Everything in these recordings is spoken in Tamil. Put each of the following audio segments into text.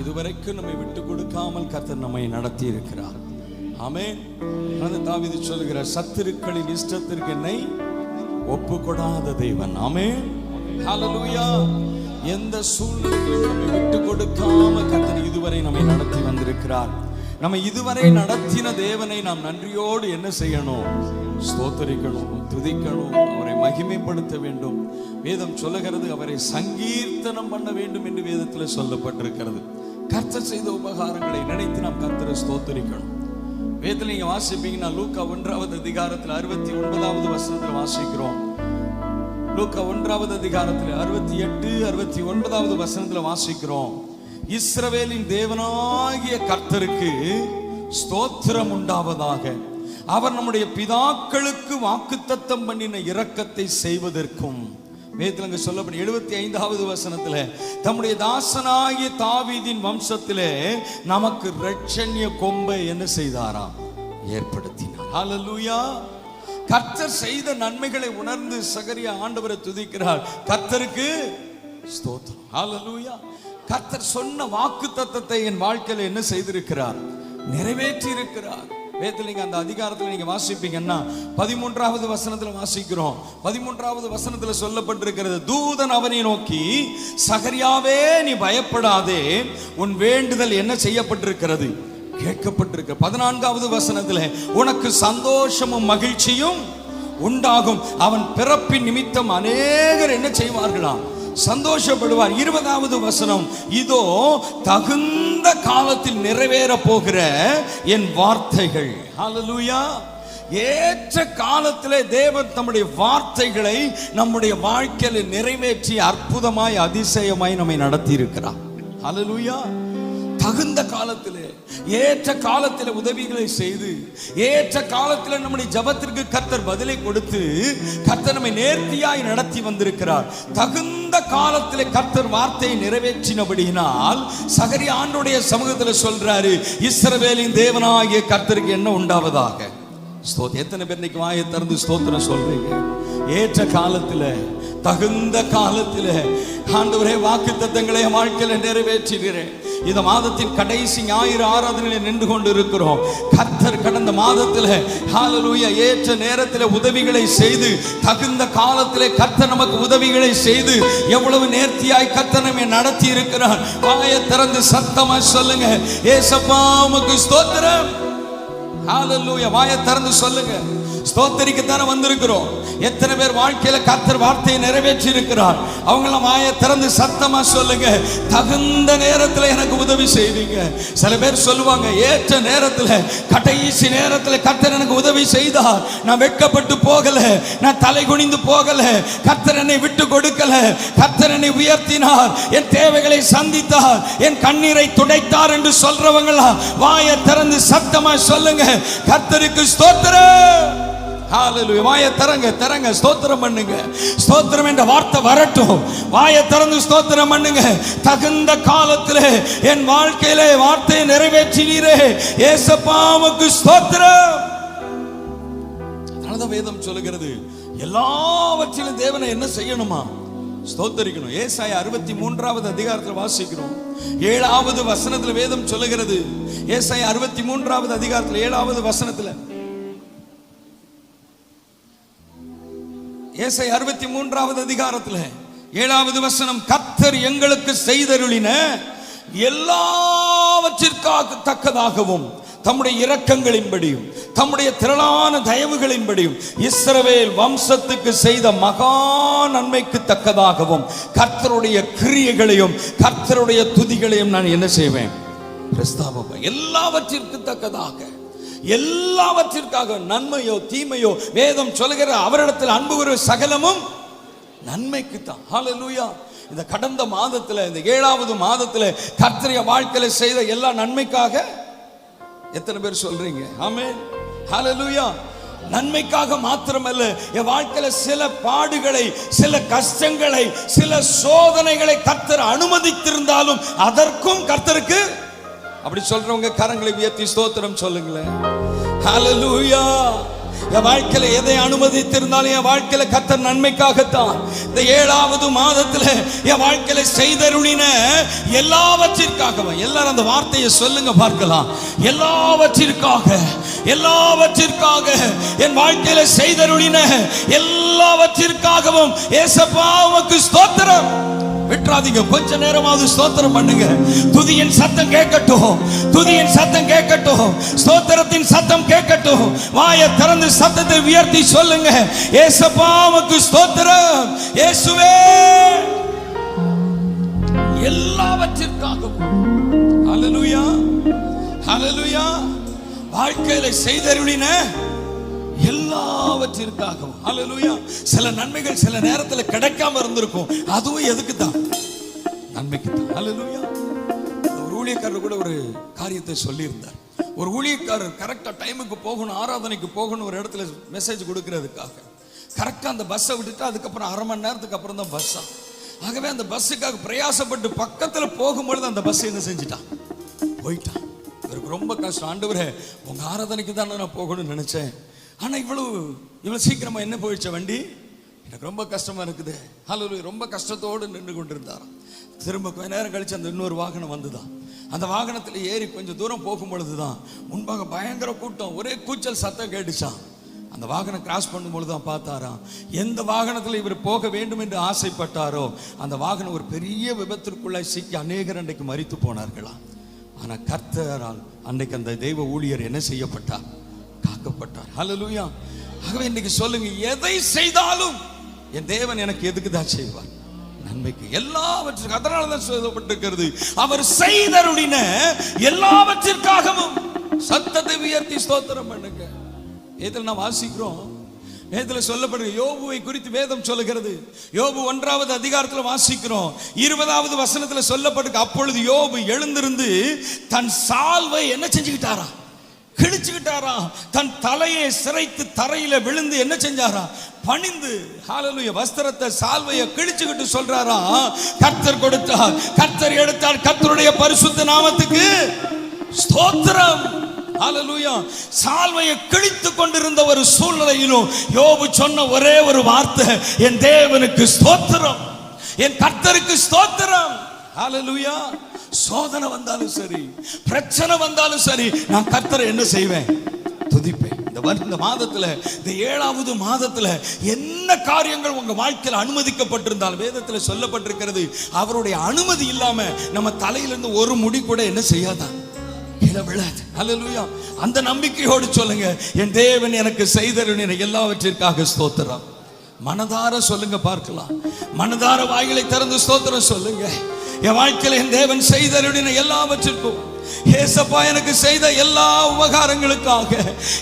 இதுவரைக்கும் நம்மை விட்டு கொடுக்காமல் கர்த்தர் நம்மை நடத்தி இருக்கிறார். ஆமென். தாவீது சொல்கிறார், சத்துருக்களின் இஷ்டத்திற்கு என்னை ஒப்பு கொடாத தேவன். ஆமென். ஹல்லேலூயா. எந்த சூழ்நிலையிலும் நம்மை விட்டு கொடுக்காம கர்த்தர் இதுவரை நம்மை நடத்தி வந்திருக்கிறார். நம்ம இதுவரை நடத்தின தேவனை நாம் நன்றியோடு என்ன செய்யணும்? ஸ்தோத்தரிக்கணும், துதிக்கணும், அவரை மகிமைப்படுத்த வேண்டும். வேதம் சொல்லுகிறது, அவரை சங்கீர்த்தனம் பண்ண வேண்டும் என்று வேதத்தில் சொல்லப்பட்டிருக்கிறது. கர்த்தர் செய்த உபகாரங்களை நினைத்து நாம் கர்த்தரை ஸ்தோத்தரிக்கணும். வேதத்தில் நீங்க வாசிப்பீங்கன்னா லூக்கா 1வது அதிகாரத்தில் 69வது வசனத்தில் வாசிக்கிறோம். லூக்கா 1வது அதிகாரத்தில் 68, 69வது வசனத்தில் வாசிக்கிறோம். இஸ்ரவேலின் தேவனாகிய கர்த்தருக்கு ஸ்தோத்திரம் உண்டாவதாக, அவர் நம்முடைய பிதாக்களுக்கு வாக்குத்தத்தம் பண்ணின இரக்கத்தை செய்வதற்கும். வேதத்திலங்க சொல்லப்படி 75வது வசனத்துல, தம்முடைய தாசனாகிய தாவீதின் வம்சத்திலே நமக்கு இரட்சண்ய கொம்பை என்ன செய்தாராம்? ஏற்படுத்தினார். ஹல்லேலூயா. கர்த்தர் செய்த நன்மைகளை உணர்ந்து சகரியா ஆண்டவரை துதிக்கிறார். கர்த்தருக்கு ஸ்தோத்திரம். ஹல்லேலூயா. கர்த்தர் சொன்ன வாக்குத்தத்தத்தை என் வாழ்க்கையில என்ன செய்திருக்கிறார்? நிறைவேற்றி இருக்கிறார். வேதத்தில் அந்த அதிகாரத்தில் நீங்க வாசிப்பீங்கன்னா 13வது வசனத்துல வாசிக்கிறோம். 13வது வசனத்துல சொல்லப்பட்டிருக்கிறது, தூதன் அவனை நோக்கி, சகரியாவே நீ பயப்படாதே, உன் வேண்டுதல் என்ன செய்யப்பட்டிருக்கிறது? கேட்கப்பட்டிருக்க. 14வது வசனத்துல, உனக்கு சந்தோஷமும் மகிழ்ச்சியும் உண்டாகும், அவன் பிறப்பின் நிமித்தம் அநேகர் என்ன செய்வார்களாம்? சந்தோஷப்படுவார். 20வது வசனம், இதோ தகுந்த காலத்தில் நிறைவேற போகிற என் வார்த்தைகள். ஹல்லேலூயா. ஏற்ற காலத்திலே தேவன் தம்முடைய வார்த்தைகளை நம்முடைய வாழ்க்கையில நிறைவேற்றி அற்புதமாய் அதிசயமாய் நம்மை நடத்தி இருக்கிறார். ஹல்லேலூயா. தகுந்த காலத்திலே, ஏற்ற காலத்தில் உதவிகளை செய்து, ஏற்ற காலத்தில் நம்முடைய ஜபத்திற்கு கர்த்தர் பதிலை கொடுத்து கர்த்தர் நம்மை நேர்த்தியாய் நடத்தி வந்திருக்கிறார். தகுந்த காலத்திலே கர்த்தர் வார்த்தையை நிறைவேற்றினபடியினால் சகரியா ஆண்டவருடைய சமூகத்தில் சொல்றாரு, இஸ்ரவேலின் தேவனாகிய கர்த்தருக்கு என்ன உண்டாவதாக? எத்தனை பேர் இன்னைக்கு வாயை திறந்து ஸ்தோத்திரம் சொல்றீங்க? ஏற்ற காலத்துல, தகுந்த காலத்துல ஆண்டவரே வாக்குத்தத்தங்களை வாழ்க்கையில நிறைவேற்றுகிறேன். இந்த மாதத்தின் கடைசி ஞாயிறு ஆராதனையில் நின்று கொண்டு இருக்கிறோம். கர்த்தர் கடந்த மாதத்தில் ஹல்லேலூயா ஏற்ற நேரத்தில் உதவிகளை செய்து, தகுந்த காலத்தில் கர்த்தர் நமக்கு உதவிகளை செய்து எவ்வளவு நேர்த்தியாய் கர்த்தர் நம்மை நடத்தி இருக்கிறார். வாயை திறந்து சத்தமா சொல்லுங்க, ஏசப்பா உமக்கு ஸ்தோத்திரம். ஹல்லேலூயா. வாயை திறந்து சொல்லுங்க. ஸ்தோத்திரிக்கத்தானே வந்திருக்கிறோம். எத்தனை பேர் வாழ்க்கையில கர்த்தர் வார்த்தையை நிறைவேற்றி இருக்கிறார்? அவங்களாம் வாயை திறந்து சத்தமா சொல்லுங்க, தகுந்த நேரத்தில் எனக்கு உதவி செய்வீங்க. சில பேர் சொல்லுவாங்க, ஏற்ற நேரத்தில், கடைசி நேரத்தில் கர்த்தர் எனக்கு உதவி செய்தார், நான் வெட்கப்பட்டு போகல, நான் தலை குனிந்து போகல, கர்த்தர் என்னை விட்டு கொடுக்கல, கர்த்தர் என்னை உயர்த்தினார், என் தேவைகளை சந்தித்தார், என் கண்ணீரை துடைத்தார் என்று சொல்றவங்களா வாயை திறந்து சத்தமா சொல்லுங்க, கர்த்தருக்கு ஸ்தோத்திரம். ஹல்லேலூயா. வாயை திறங்க ஸ்தோத்திரம் பண்ணுங்க. ஸ்தோத்திரம் என்ற வார்த்தை வரட்டும். வாயை திறந்து ஸ்தோத்திரம் பண்ணுங்க. தகுந்த காலத்திலே என் வாழ்க்கையிலே வார்த்தையை நிறைவேற்றினீரே, ஏசப்பா உமக்கு ஸ்தோத்திரம். அதனால வேதம் சொல்லுகிறது, எல்லாவற்றிலும் தேவனை என்ன செய்யணுமா? ஸ்தோத்தரிக்கணும். ஏசாயா 63வது அதிகாரத்தில் வாசிக்கிறோம். 7வது வசனத்தில் வேதம் சொல்லுகிறது, ஏசாயா 63வது அதிகாரத்தில் 7வது வசனத்தில், ஏசாயா 63வது அதிகாரத்தில் 7வது வசனம், கர்த்தர் எங்களுக்கு செய்தருளின எல்லாவற்றிற்காக தக்கதாகவும் தம்முடைய இரக்கங்களின்படியும் தம்முடைய திரளான தயவுகளின்படியும் இஸ்ரவேல் வம்சத்துக்கு செய்த மகா நன்மைக்கு தக்கதாகவும் கர்த்தருடைய கிரியைகளையும் கர்த்தருடைய துதிகளையும் நான் என்ன செய்வேன்? பிரஸ்தாபம். எல்லாவற்றிற்கு தக்கதாக, எல்லாவற்றிற்காக, நன்மையோ தீமையோ, வேதம் சொல்லுகிற அவரிடத்தில் அன்பு கூற சகலமும் நன்மைக்கு தான். ஹல்லேலூயா. இந்த கடந்த மாதத்துல, இந்த 7வது மாதத்துல கர்த்தருடைய வாழ்க்கையில செய்த எல்லா நன்மைக்காக எத்தனை பேர் சொல்றீங்க? ஆமென். ஹல்லேலூயா. நன்மைக்காக மாத்திரமல்ல, என் வாழ்க்கையில சில பாடுகளை, சில கஷ்டங்களை, சில சோதனைகளை கர்த்தர் அனுமதித்திருந்தாலும் அதற்கும் கர்த்தருக்கு, அப்படி சொல்றவங்க கரங்களை உயர்த்தி ஸ்தோத்திரம் சொல்லுங்களேன். ஹல்லேலூயா. என் வாழ்க்கையில எதை அனுமதித்திருந்தாலும் என் வாழ்க்கையில கர்த்தர் நன்மைக்காகத்தான். இந்த 7வது மாதத்துல என் வாழ்க்கையில செய்தருளின எல்லாவற்றிற்காகவும், எல்லாரும் அந்த வார்த்தையை சொல்லுங்க பார்க்கலாம். எல்லாவற்றிற்காக என் வாழ்க்கையில செய்தருளின எல்லாவற்றிற்காகவும் ஏசப்பா உமக்கு ஸ்தோத்திரம். விட்டுறாதீங்க, கொஞ்ச நேரமாவது ஸ்தோத்திரம் பண்ணுங்க. துதியின் சத்தம் கேட்கட்டும், துதியின் சத்தம் கேட்கட்டும், ஸ்தோத்திரத்தின் சத்தம் கேட்கட்டும். வாயை திறந்து சத்தத்தை உயர்த்தி சொல்லுங்க, ஏசப்பா உமக்கு ஸ்தோத்திரம். இயேசுவே, எல்லாவற்றிற்காகவும். ஹல்லேலூயா, ஹல்லேலூயா. வாழ்க்கையில செய்தருளின எல்லாவற்றிற்காகவும். ஹல்லேலூயா. சில நன்மைகள் சில நேரத்தில் கிடைக்காம இருந்திருக்கும், அதுவும் எதுக்கு தான்? நன்மைக்கு தான். ஹல்லேலூயா. ஒரு ஊழியக்காரர் கூட ஒரு காரியத்தை சொல்லி இருந்தார். ஒரு ஊழியக்காரர் கரெக்டா டைமுக்கு போகணும், ஆராதனைக்கு போகணும், ஒரு இடத்துல மெசேஜ் கொடுக்கிறதுக்காக கரெக்டா அந்த பஸ்ஸை விட்டுட்டு அதுக்கப்புறம் அரை மணி நேரத்துக்கு அப்புறம் தான் பஸ்ஸா. ஆகவே அந்த பஸ்ஸுக்காக பிரயாசப்பட்டு பக்கத்துல போகும்பொழுது அந்த பஸ் என்ன செஞ்சிட்டான்? போயிட்டான். இவருக்கு ரொம்ப கஷ்டம். ஆண்டவரே, உங்க ஆராதனைக்கு தானே நான் போகணும்னு நினைச்சேன், ஆனா இவ்வளவு சீக்கிரமா என்ன போயிடுச்ச வண்டி, எனக்கு ரொம்ப கஷ்டமா இருக்குது. ஹல்லேலூயா. ரொம்ப கஷ்டத்தோடு நின்று கொண்டிருந்தாராம். திரும்ப கொஞ்ச நேரம் கழிச்சு அந்த இன்னொரு வாகனம் வந்துதான். அந்த வாகனத்தில் ஏறி கொஞ்சம் தூரம் போகும் பொழுதுதான் முன்பாக பயங்கர கூட்டம், ஒரே கூச்சல் சத்தம் கேட்டுச்சான். அந்த வாகனம் கிராஸ் பண்ணும்பொழுது தான் பார்த்தாராம், எந்த வாகனத்தில் இவர் போக வேண்டும் என்று ஆசைப்பட்டாரோ அந்த வாகனம் ஒரு பெரிய விபத்திற்குள்ள சிக்கி அநேகர் அன்றைக்கு மரித்து போனார்களாம். ஆனா கர்த்தரால் அன்றைக்கு அந்த தெய்வ ஊழியர் என்ன செய்யப்பட்டார்? காக்கப்பட்டார். ஹல்லேலூயா. ஆகவே இன்னைக்கு சொல்லுங்க, எதை செய்தாலும் என் தேவன் எனக்கு எதுக்கு தான் செய்வார்? நன்மைக்கு. எல்லாவற்றுக்கும். அதனால தான் சொல்லப்பட்டிருக்கிறது, அவர் செய்தருளின எல்லாவற்றிற்காகவும். சத்தத்தை உயர்த்தி ஸ்தோத்திரம் பண்ணுங்க. இதில் நான் வாசிக்கிறோம், வேதத்தில் சொல்லப்படுகிற யோபுவை குறித்து வேதம் சொல்லுகிறது. யோபு 1வது அதிகாரத்தில் வாசிக்கிறோம், 20வது வசனத்தில் சொல்லப்பட்டிருக்கு, அப்பொழுது யோபு எழுந்திருந்து தன் சால்வை என்ன செஞ்சுக்கிட்டாரா? கிழிச்சுக்கிட்டாரா. தன் தலையை சிரைத்து தரையில விழுந்து என்ன செஞ்சாரா? பணிந்து. ஹல்லேலூயா. வஸ்திரத்தை, சால்வையை கிழிச்சுக்கிட்டு சொல்றாரா, கர்த்தர் கொடுத்தார், கர்த்தர் எடுத்தார், கர்த்தருடைய பரிசுத்த நாமத்துக்கு ஸ்தோத்திரம். ஹல்லேலூயா. சால்வையை கிழித்து கொண்டிருந்த ஒரு சூழ்நிலையிலும் யோபு சொன்ன ஒரே ஒரு வார்த்தை, என் தேவனுக்கு ஸ்தோத்திரம், என் கர்த்தருக்கு ஸ்தோத்திரம். ஹல்லேலூயா. சோதனை வந்தாலும் சரி, பிரச்சனை வந்தாலும் சரி, நான் கர்த்தரை என்ன செய்வேன்? துதிப்பேன். இந்த மாதத்துல, இந்த 7வது மாதத்துல என்ன காரியங்கள் உங்க வாழ்க்கையில் அனுமதிக்கப்பட்டிருந்தால் வேதத்தில் சொல்லப்பட்டிருக்கிறது, அவருடைய அனுமதி இல்லாம நம்ம தலையிலிருந்து ஒரு முடி கூட என்ன செய்யாதான்? விழாது. ஹல்லேலூயா. அந்த நம்பிக்கையோடு சொல்லுங்க, என் தேவன் எனக்கு செய்தருளின எல்லாவற்றிற்காக ஸ்தோத்திரம். மனதார சொல்லுங்க பார்க்கலாம். மனதார வாய்களை திறந்து ஸ்தோத்திரம் சொல்லுங்க. என் வாழ்க்கையில் என் தேவன் செய்தருளின எல்லாவற்றிற்கும், ஏசப்பா எனக்கு செய்த எல்லா உபகாரங்களுக்காக,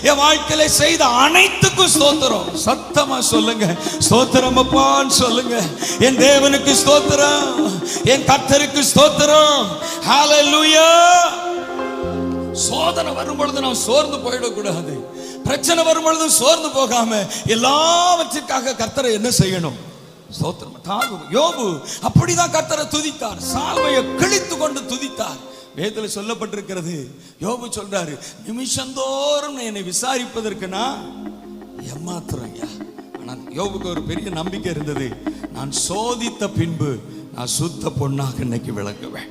என் வாழ்க்கையில செய்த அனைத்துக்கும் ஸ்தோத்திரம். சத்தமா சொல்லுங்க, ஸ்தோத்திரம் அப்பான்னு சொல்லுங்க. என் தேவனுக்கு ஸ்தோத்திரம், என் கர்த்தருக்கு ஸ்தோத்திரம். ஹல்லேலூயா. சோதனை வரும் பொழுது நாம் சோர்ந்து போயிடக்கூடாது. பிரச்சனை வரும் பொழுது சோர்ந்து போகாம எல்லாவற்றிற்காக கர்த்தரை என்ன செய்யணும்? ஸ்தோத்திரம். யோபு அப்படிதான் கர்த்தரை துதித்தார், சால்வையை கிழித்து கொண்டு துதித்தார். வேதத்தில் சொல்லப்பட்டிருக்கிறது, யோபு சொல்றாரு, நிமிஷந்தோறும் என்னை விசாரிப்பதற்கு நான் ஏமாத்துறேன். ஆனா யோபுக்கு ஒரு பெரிய நம்பிக்கை இருந்தது, நான் சோதித்த பின்பு நான் சுத்த பொன்னாக இன்னைக்கு விளங்குவேன்.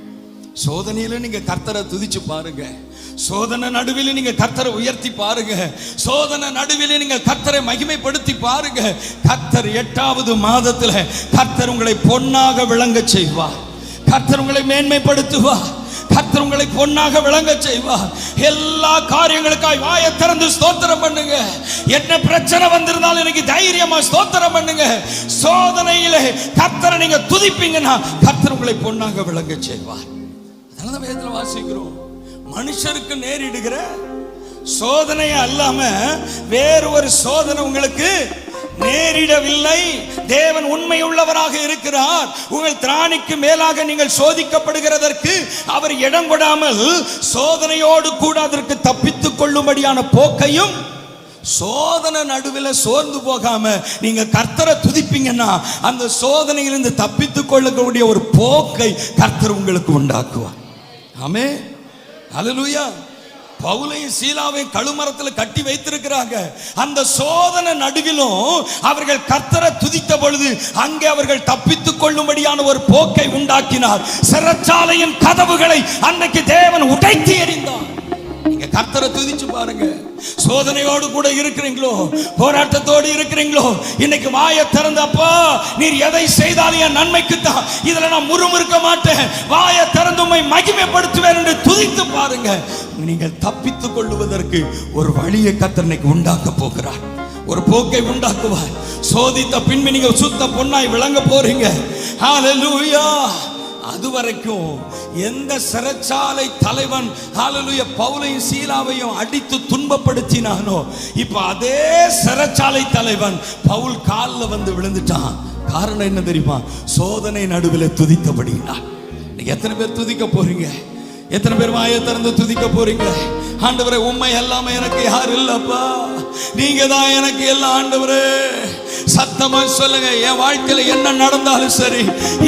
சோதனையில நீங்க கர்த்தரை துதிச்சு பாருங்க, சோதனை நடுவில் நீங்க கர்த்தரை உயர்த்தி பாருங்க, சோதனை நடுவில் நீங்க கர்த்தரை மகிமைப்படுத்தி பாருங்க. கர்த்தர் 8வது மாதத்துல கர்த்தர் உங்களை பொன்னாக விளங்க செய்வார், கர்த்தர் உங்களை மேன்மைப்படுத்துவார், கர்த்தர் உங்களை பொன்னாக விளங்க செய்வார். எல்லா காரியங்களுக்காய் வாயை திறந்து ஸ்தோத்திரம் பண்ணுங்க. என்ன பிரச்சனை வந்திருந்தாலும் எனக்கு தைரியமா ஸ்தோத்திரம் பண்ணுங்க. சோதனையிலே கர்த்தரை நீங்க துதிப்பீங்கன்னா கர்த்தர் உங்களை பொன்னாக விளங்க செய்வார். அதனால வேதத்துல வாசிக்கிறோம், மனுஷருக்கு நேரிடுகிற சோதனை அல்லாம வேறு ஒரு சோதனை உங்களுக்கு நேரிடவில்லை. தேவன் உண்மை உள்ளவராக இருக்கிறார். உங்கள் திராணிக்கு மேலாக நீங்கள் சோதிக்கப்படுகிறதற்கு அவர் இடம் கொடாமல் சோதனையோடு கூட அதற்கு தப்பித்துக் கொள்ளும்படியான போக்கையும் சோதனை நடுவில் சோர்ந்து போகாம நீங்க கர்த்தரை துதிப்பீங்கன்னா அந்த சோதனையிலிருந்து தப்பித்துக் கொள்ளக்கூடிய ஒரு போக்கை கர்த்தர் உங்களுக்கு உண்டாக்குவார். ஆமென், ஹல்லேலூயா. பவுலையும் சீலாவையும் கழுமரத்தில் கட்டி வைத்திருக்கிறாங்க. அந்த சோதனை நடுவிலும் அவர்கள் கர்த்தரை துதித்த பொழுது அங்கே அவர்கள் தப்பித்துக் கொள்ளும்படியான ஒரு போக்கை உண்டாக்கினார். சிறைச்சாலையின் கதவுகளை அன்னைக்கு தேவன் உடைத்து எறிந்தார். நீங்க கர்த்தரை துதிச்சு பாருங்க. சோதனையோடு கூட இருக்கிறீங்களோ, போராட்டத்தோடு இருக்கிறீங்களோ, இன்னைக்கு வாயை திறந்தப்பா நீர் எதை செய்தாலும் என் நன்மைக்கு தான், இதுல நான் முறுமுறுக்க மாட்டேன், வாயை திறந்து உம்மை மகிமைப்படுத்துவேன் என்று துதித்து பாருங்க. நீங்கள் தப்பித்துக் கொள்ளுவதற்கு ஒரு வழியை கர்த்தர் இன்னைக்கு உண்டாக்க போகிறார். ஒரு போக்கை உண்டாக்குவார். சோதித்த பின்பு நீங்க சுத்த பொன்னாய் விளங்க போறீங்க. ஹல்லேலூயா. அதுவரைக்கும் எந்த சிறைச்சாலை தலைவன் ஹல்லேலூயா பவுலையும் சீலாவையும் அடித்து துன்பப்படுத்தினானோ, இப்ப அதே சிறைச்சாலை தலைவன் பவுல் காலில் வந்து விழுந்துட்டான். காரணம் என்ன தெரியுமா? சோதனை நடுவில் துதித்தபடினா. எத்தனை பேர் துதிக்க போறீங்க? எத்தனை பேர் வாயை திறந்து துதிக்க போறீங்க? ஆண்டவரே, உண்மை எல்லாமே எனக்கு யாரும் இல்லப்பா, நீங்க தான் எனக்கு எல்லாம். ஆண்டவரே, சத்தமா சொல்லுங்க. என் வாழ்க்கையில என்ன நடந்தாலும் சரி,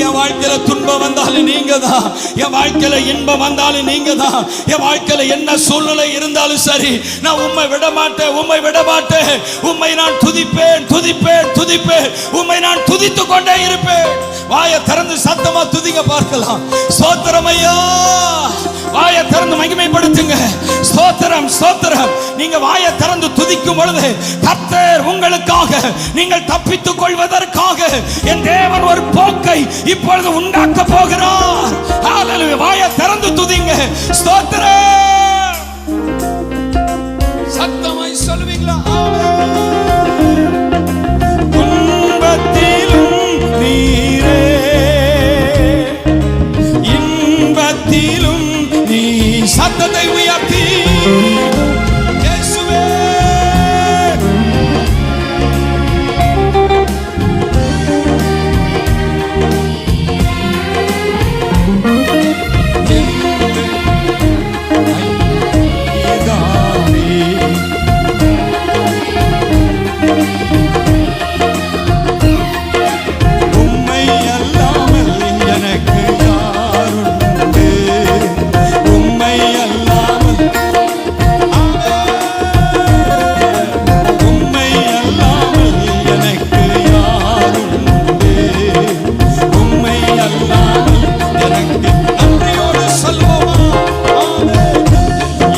என் வாழ்க்கையில துன்பம் வந்தாலும் நீங்க தான், என் வாழ்க்கையில இன்பம் வந்தாலும் நீங்க தான், என் வாழ்க்கையில என்ன சூழ்நிலை இருந்தாலும் சரி, நான் உம்மை விட மாட்டேன், உம்மை விட மாட்டேன். உம்மை நான் துதிப்பேன், துதிப்பேன், துதிப்பேன். உம்மை நான் துதித்து கொண்டே இருப்பேன். வாயை திறந்து சத்தமா துதிங்க பார்க்கலாம். ஸ்தோத்திரம் ஐயா. வாயை திறந்து மகிமைப்படுத்துங்க. ஸ்தோத்திரம், ஸ்தோத்திரம். நீங்க வாயை திறந்து துதிக்கும் பொழுது கர்த்தர் உங்களுக்காக, நீங்கள் தப்பித்துக் கொள்வதற்காக என் தேவன் ஒரு போக்கை இப்பொழுது உண்டாக்க போகிறார். ஹல்லேலூயா. வாயை திறந்து துதிங்க. ஸ்தோத்திரம். சத்தமாய் சொல்லுவீங்களா? துன்பத்திலும் நீரே, இன்பத்திலும் நீ. சத்தத்தை உயர்த்தி இயேசுவே. உம்மை அல்லாமல் எனக்கு யாருண்டு? உம்மை அல்லாமல், உம்மை அல்லாமல் எனக்கு யாருண்டு? உம்மை அல்லாமல் எனக்கு. நன்றியோடு சொல்வோமா?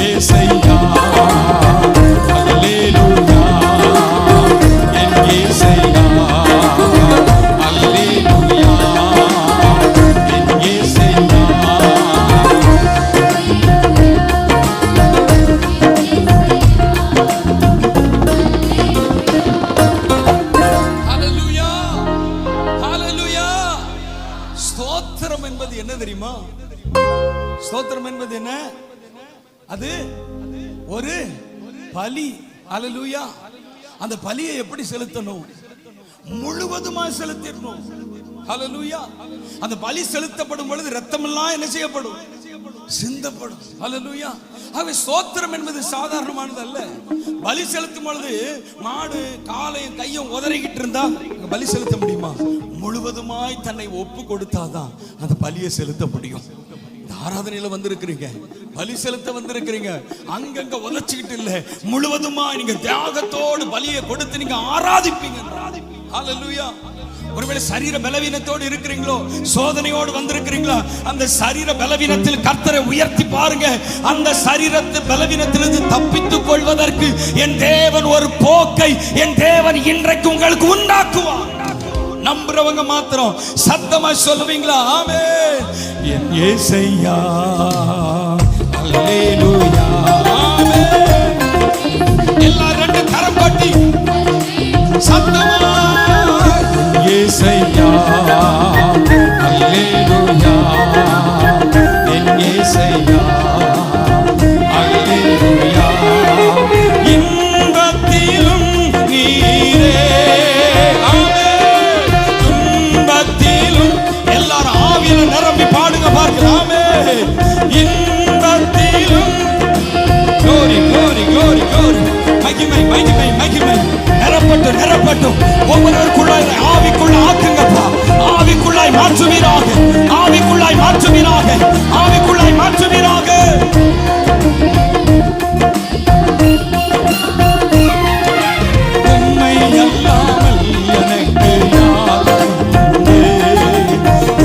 ஏசையா, அல்லேலூயா. என் ஏசையா, அல்லேலூயா. என் ஏசையா. ஹல்லேலூயா, ஹல்லேலூயா. ஸ்தோத்திரம் என்பது என்ன தெரியுமா? ஸ்தோத்திரம் என்பது என்ன? அது ஒரு பலி. ஹல்லேலூயா. அந்த பலியை எப்படி செலுத்தணும்? முழுவதுமா செலுத்திடணும். ஹல்லேலூயா. அந்த பலி செலுத்தப்படும் பொழுது ரத்தம் எல்லாம் என்ன செய்யப்படும்? சிந்தப்படும். ஹல்லேலூயா. ஆகவே ஸ்தோத்திரம் என்பது சாதாரணமானது அல்ல. பலி செலுத்தும் பொழுது மாடு காலையும் கையும் உதறிக்கிட்டு இருந்தா பலி செலுத்த முடியுமா? முழுவதுமாய் தன்னை ஒப்பு கொடுத்தாதான் அந்த பலியை செலுத்த முடியும். ஆராதனையில வந்திருக்கிறீங்க, பலி செலுத்த வந்திருக்கிறீங்க, அங்கங்க உழைச்சிக்கிட்டு இல்ல, முழுவதுமா நீங்க தியாகத்தோடு பலியை கொடுத்து நீங்க ஆராதிப்பீங்க. ஹல்லேலூயா. ஒருவேளை சரீர பலவீனத்தோடு இருக்கிறீங்களோ, சோதனையோடு வந்திருக்கிறீங்களா, அந்த சரீர பலவீனத்தில் கர்த்தரை உயர்த்தி பாருங்க. அந்த சரீரத்து பலவீனத்திலிருந்து தப்பித்துக் கொள்வதற்கு என் தேவன் ஒரு போக்கை, என் தேவன் இன்றைக்கு உங்களுக்கு உண்டாக்குவார். நம்புறவங்க மாத்திரம் சத்தமா சொல்லுவீங்களா? ஆமென். என் ஏசையா, அல்லேலூயா. ஆமென். எல்லாரும் ரெண்டு கரம் கொட்டி சத்தமா ஏசையா, அல்லேலூயா. என் ஏசையா, அல்லேலூயா. இன்பத்திலும் நீரே. ஆமென். துன்பத்திலும். எல்லாரும் ஆவியில நிரம்பி பாடுங்க பார்க்கலாமே. இன்பத்திலும். glory, glory, glory, glory. மகிமை மகிமை மகிமை நிரப்பட்டும் நிரப்பட்டும். ஒவ்வொருவருக்குள்ளாய் ஆவிக்குள்ள ஆக்குங்கப்பா. ஆவிக்குள்ளாய் மாற்றுவீராக, ஆவிக்குள்ளாய் மாற்றுவீராக, ஆவிக்குள்ளாய் மாற்றுவீராக. உம்மை அல்லாமல் எனக்கு யாருண்டு,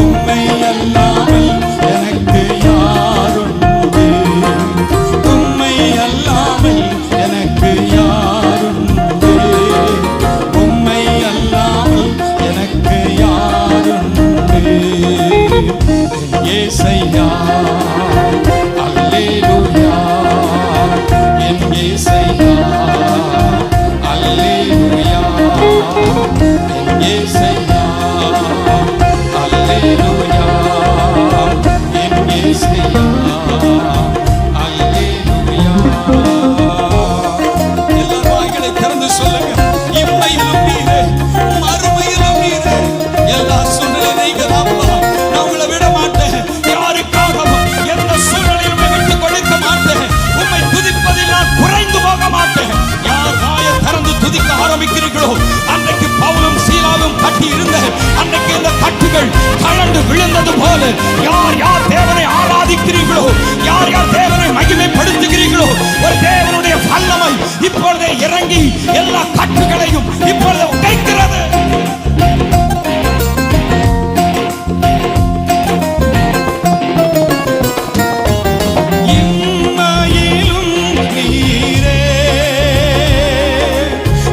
உம்மை அல்லாமல் எனக்கு யாருண்டு, உம்மை அல்லாமல் எனக்கு யாருண்டு, உம்மை அல்லாமல் எனக்கு யாருண்டு. ஏசையா அல்லேலூயா, என் ஏசையா அல்லேலூயா, என் ஏசையா அல்லேலூயா, என் ஏசையா அல்லேலூயா. எல்லா வாய்களை திறந்து சொல்லுங்க. இம்மையிலும் நீரே, மறுமையிலும் நீரே. எல்லா சூழ்நிலை நீங்க தான்ப்பா. நான் உங்களை விட மாட்டேன். யாருக்காகவும் எந்த சூழ்நிலையும் விட்டு கொடுக்க மாட்டேன். உம்மை துதிப்பதில் நான் குறைந்து போக மாட்டேன். யார் வாயை திறந்து துதிக்க ஆரம்பிக்கிறீர்களோ, அன்றைக்கு பவுலும் சீலாவும் கட்டி இருந்த அன்றைக்கு இந்த கட்டுகள் கலண்டு விழுந்தது போல, யார் யார் தேவனை ஆராதிக்கிறீர்களோ, யார் யார் தேவனை மகிமைப்படுத்துகிறீர்களோ, ஒரு தேவனுடைய வல்லமை இப்பொழுதே இறங்கி எல்லா கட்டுகளையும் இப்பொழுது உடைக்கிறது. இம்மையிலும் நீரே,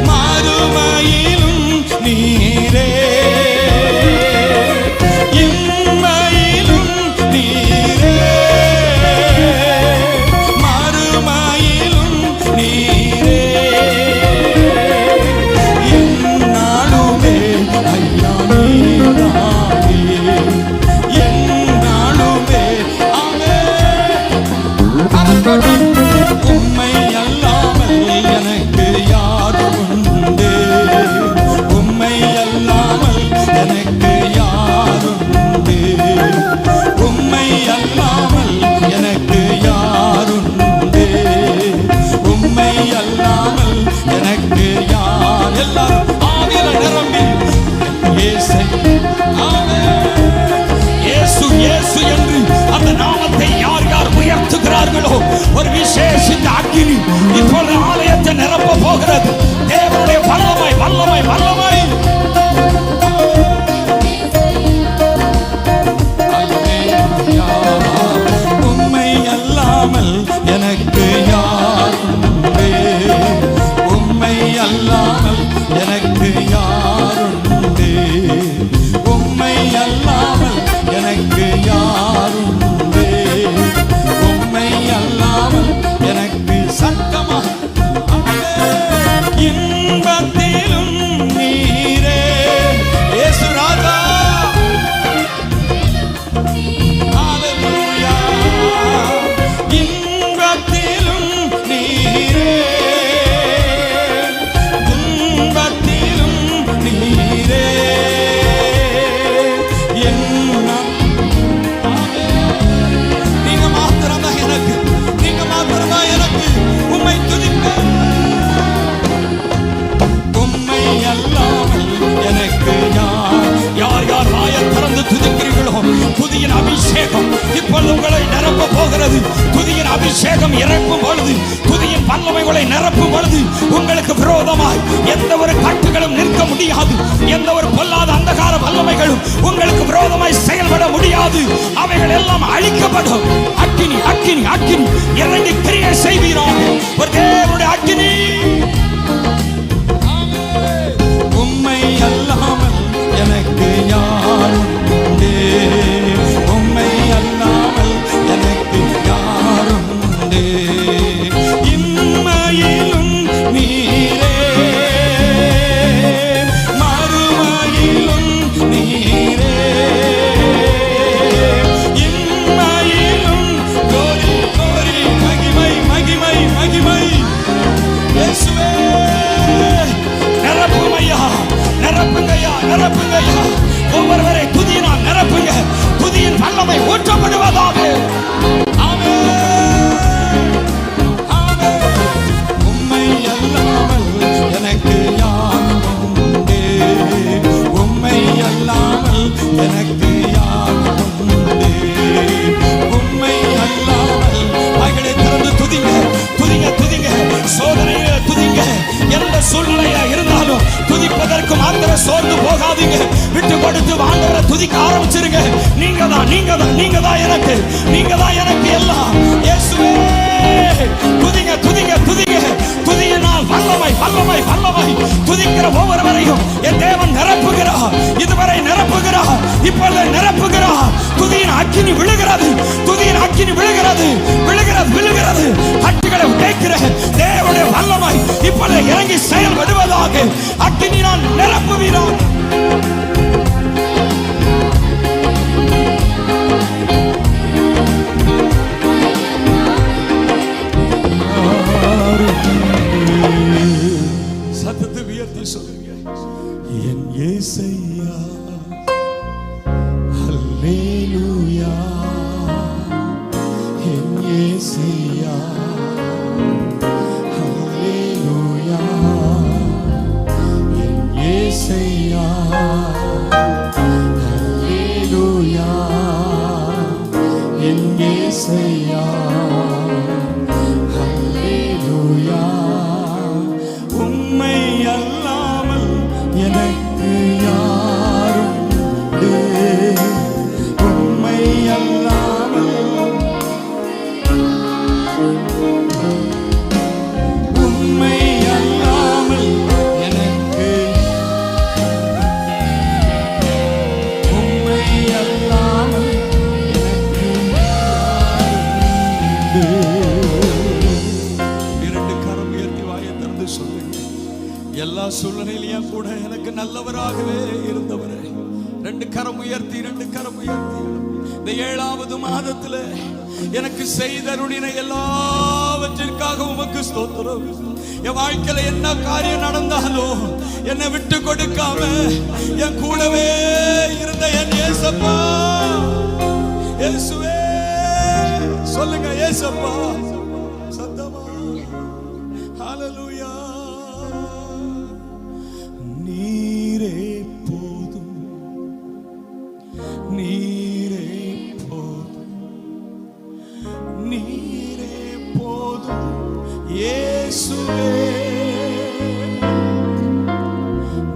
மறுமையிலும் நீரே. இம்மையிலும் நீரே, மறுமையிலும் நீரே. எந்நாளுமே ஐயா நீதானே, எந்நாளுமே ஆமென். உம்மை அல்லாமல் எனக்கு யாரு உண்டு, உம்மை அல்லாமல் எனக்கு யாருண்டு, உம்மை அல்லாமல் எனக்கு யாருண்டு, உம்மை அல்லாமல் எனக்கு யார். எல்லாரும் ஆவியில நிரம்பி இயேசு இயேசு இயேசு என்று அந்த நாமத்தை யார் யார் உயர்த்துகிறார்களோ, ஒரு விசேஷித்த அக்கினி இப்பொழுது ஆலயத்தை நிரப்ப போகிறது. தேவனுடைய வல்லமை வல்லமை வல்லமை. அல்லேலூயா. உம்மை அல்லாமல் எனக்கு யாருண்டு, உம்மை அல்லாமல் எனக்கு யாருண்டு, உம்மை அல்லாமல் எனக்கு யாருண்டு, உம்மை அல்லாமல் எனக்கு சத்தமா. இன்பத்திலும் நீரே, இயேசு ராஜா. ஹல்லேலூயா. இன்பத்திலும் நீரே, துன்பத்திலும் நீரே. நீங்க மாத்திரம்தான் எனக்கு, நீங்க மாத்திரம்தான் எனக்கு. உம்மை துதிப்பேன். உம்மை அல்லாமல் எனக்கு யார் யார் வாயை திறந்து துதிக்கிறீர்களோ, துதியின் அபிஷேகம் இப்பொழுது உங்களை நிரப்ப போகிறது. துதியின் அபிஷேகம் இறக்கும் பொழுது, துதியின் வல்லமைகளை நிரப்பும் பொழுது, உங்களுக்கு விரோதமாய் எந்த ஒரு கட்டுகளும் நிற்க முடியாது. எந்த ஒரு பொல்லாத அந்தகார வல்லமைகளும் உங்களுக்கு விரோதமாய் செயல்பட முடியாது. அவைகள் எல்லாம் அழிக்கப்படும். அக்கினி அக்கினி அக்கினி இறங்கி கிரியை செய்வீராக. ஒரு தேவனுடைய அக்கினி. உம்மை அல்லாமல் எனக்கு யாருண்டு, உம்மை அல்லாமல் எனக்கு யாருண்டு. இம்மையிலும் நீரே, மறுமையிலும் நீரே. இம்மையிலும் கோரி கோரி மகிமை மகிமை மகிமை. இயேசுவே நிரப்புமையா, நிரப்புங்கய்யா, நிரப்புங்கய்யா. ஒவ்வொருவரை துதியினால் நிரப்புங்க. துதியின் வல்லமை ஊற்றப்படுவதாக. ஆமென் ஆமென். உம்மை அல்லாமல் அதுக்கு மாத்திரம் சோர்ந்து போகாதீங்க. விட்டு கொடுத்து ஆண்டவரை துதிக்க ஆரம்பிச்சிருங்க. நீங்க தான் எனக்கு, நீங்க தான் எனக்கு எல்லாம். இயேசுவே துதிங்க துதிங்க துதிங்க. துதியினால் வல்லமை வல்லமை வல்லமை. துதிக்கிற ஒவ்வொருவரையும் என் தேவன் நிரப்புகிறார். இதுவரை நிரப்புகிறார், இப்பொழுது நிரப்புகிறார். துதியின் அக்கினி விழுகிறது, துதியின் அக்கினி விழுகிறது விழுகிறது விழுகிறது. கட்டுகளை உடைக்கிற தேவனுடைய வல்லமை இப்பொழுது இறங்கி செயல்படுவதாக. அக்கினியால் நிரப்புகிறார். சத்தத்தை உயர்த்தி சொல்லுங்க, என் இயேசையா அல்லேலூயா, என் இயேசையா அல்லேலூயா, என் இயேசையா அல்லேலூயா, என் இயேசையா அல்லேலூயா. உம்மை அல்லாமல் எனக்கு யாரும் உம்மை அல்லாமல், உம்மை அல்லாமல் எனக்கு, உம்மை அல்லாமல் எனக்கு இரண்டு கரம் உயர்த்தி வாயை திறந்து சொல்லுங்க, எல்லா சூழ்நிலையிலும் கூட எனக்கு நல்லவராகவே இருந்தவரே. ரெண்டு கரம் உயர்த்தி, ரெண்டு கரம் உயர்த்தி. இந்த 7வது மாதத்துல எனக்கு செய்தருளின எல்லாவற்றிற்காக உமக்கு ஸ்தோத்திரம். என் வாழ்க்கையில என்ன காரியம் நடந்தாலும் என்னை விட்டு கொடுக்காம என் கூடவே இருந்த என் இயேசப்பா. இயேசுவே சொல்லுங்க, இயேசப்பா சத்தமா. ஹல்லேலூயா. நீரே போதும், நீரே போதும், நீரே போதும் இயேசுவே.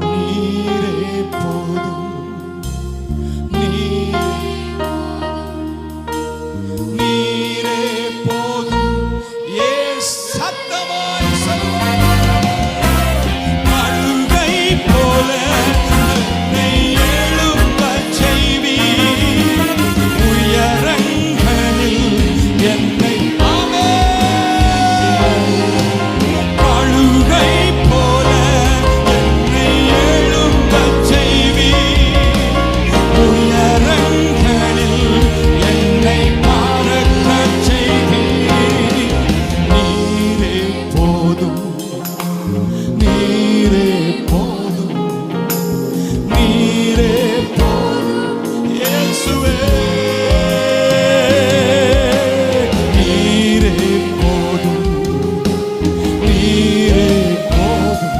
நீரே போதும், நீரே போதும் இயேசு. சத்தமாய் சொல்லுங்க, அழுகை போல என்னை எழும்பச் செய்வீர், உயரங்களில் என்னை அழுகை போல என்னை எழும்பச் செய்வீர், உயரங்களில் என்னை பறக்கச் செய்வீர். நீரே போதும், நீரே போதும், நீரே போதும் இயேசுவே. நீரே போதும், நீரே போதும்,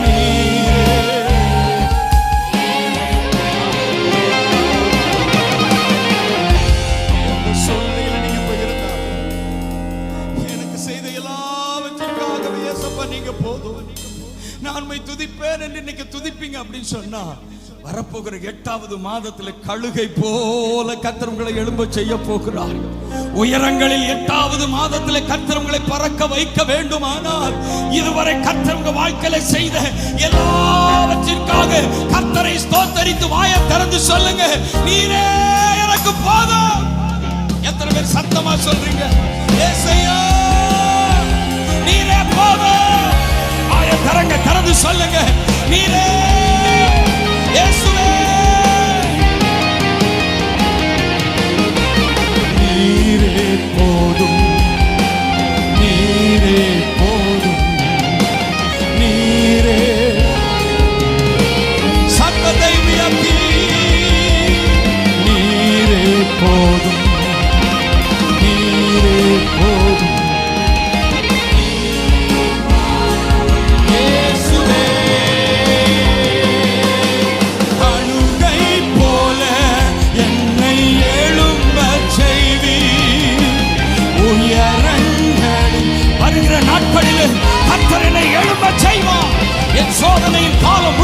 நீரே. எந்த சூழ்நிலையில நீங்க போய் இருந்தாலும் எனக்கு செய்த எல்லாவற்றிற்காகவே இயேசப்பா நீங்க போதும், நான் உம்மை துதிப்பேன் என்று இன்னைக்கு துதிப்பீங்க அப்படின்னு சொன்னா, வரப்போகிற 8வது மாதத்துல கழுகை போல கர்த்தர் உங்களை எழும்ப செய்ய போகிறார். உயரங்களில் 8வது மாதத்துல கர்த்தர் உங்களை பறக்க வைக்க வேண்டுமானால், இதுவரை கர்த்தர் உங்க வாழ்க்கையில செய்த எல்லாவற்றிற்காக கர்த்தரை ஸ்தோத்தரித்து வாயை திறந்து சொல்லுங்க, நீரே எனக்கு போதும். எத்தனை பேர் சத்தமா சொல்றீங்க, இயேசையா நீரே போதும்? வாயை திறந்து சொல்லுங்க, நீரே இயேசுவே. நீரே போதும், நீரே போதும், நீரே. சத்தத்தை உயர்த்தி, நீரே போதும், நீரே போதும் இயேசுவே.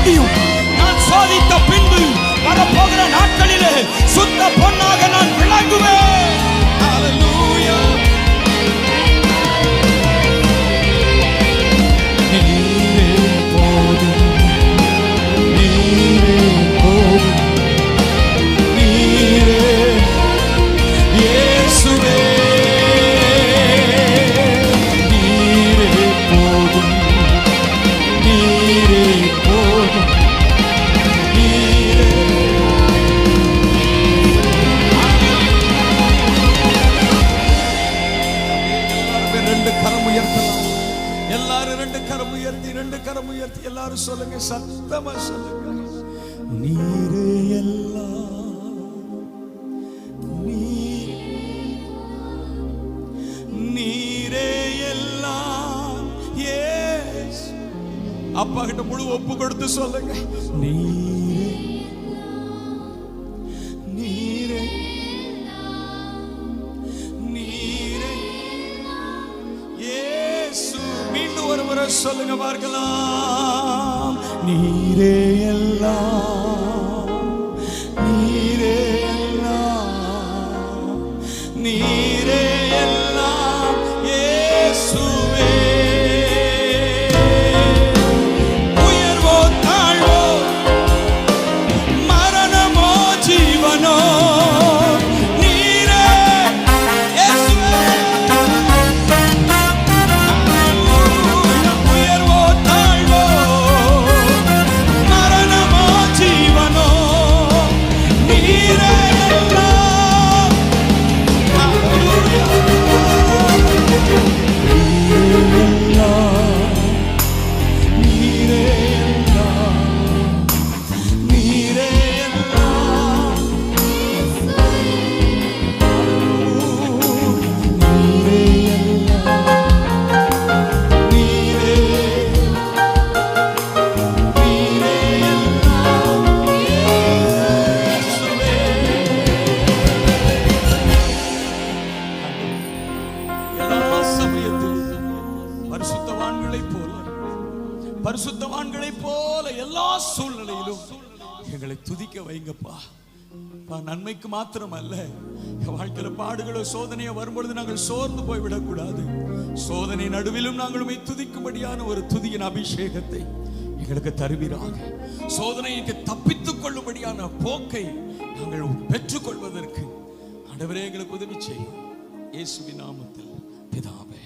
முடியும். நான் சோதித்த பின்பு வரப்போகிற நாட்களிலே சுத்த பொன்னாக நான் விளங்குவேன். ஹalleluya. நீரே போதும், நீரே போதும், நீரே இயேசுவே. நீரே போதும், நீரே போதும், நீரே. எல்லாரும் ரெண்டு கரம் உயர்த்தலாம். எல்லாரும் ரெண்டு கரம் உயர்த்தி, ரெண்டு கரம் உயர்த்தி எல்லாரும் சொல்லுங்க, சத்தமா சொல்லுங்க. நீரே எல்லாம், நீரே எல்லாம். எஸ், அப்பா கிட்ட முழு ஒப்பு கொடுத்து சொல்லுங்க. நீரே, நீரே, நீரே இயேசு. மீண்டும் ஒரு முறை சொல்லுங்க பார்க்கலாம். நீரே எல்லாம், நீரே எல்லாம், நீரே எல்லாம் இயேசுவே. உயர்வோ தாழ்வோ, மரணமோ ஜீவனோ, நீரே இயேசுவே. உயர்வோ தாழ்வோ, மரணமோ ஜீவனோ, நீரே எல்லாம். ஹalleluya. நீரே எல்லாம், நீரே எல்லாம், நீரே எல்லாம், நீரே, நீரே எல்லாம் இயேசுவே. எல்லா சமயத்திலும் பரிசுத்தவான்களைப் போல, பரிசுத்தவான்களைப் போல எல்லா சூழ்நிலையிலும் எங்களை துதிக்க வைங்கப்பா. நன்மைக்கு மாத்திரம் அல்ல, வாழ்க்கையில பாடுகளோ சோதனையோ வரும்பொழுது நாங்கள் சோர்ந்து போய்விடக் கூடாது. சோதனை நடுவிலும் நாங்கள் உம்மை துதிக்கும்படியான ஒரு துதியின் அபிஷேகத்தை எங்களுக்கு தருவீராக. சோதனைக்கு தப்பித்துக் கொள்ளும்படியான போக்கை நாங்கள் பெற்றுக்கொள்வதற்கு ஆண்டவரே எங்களுக்கு உதவி செய்யும். இயேசுவின் நாமத்தில் பிதாவே.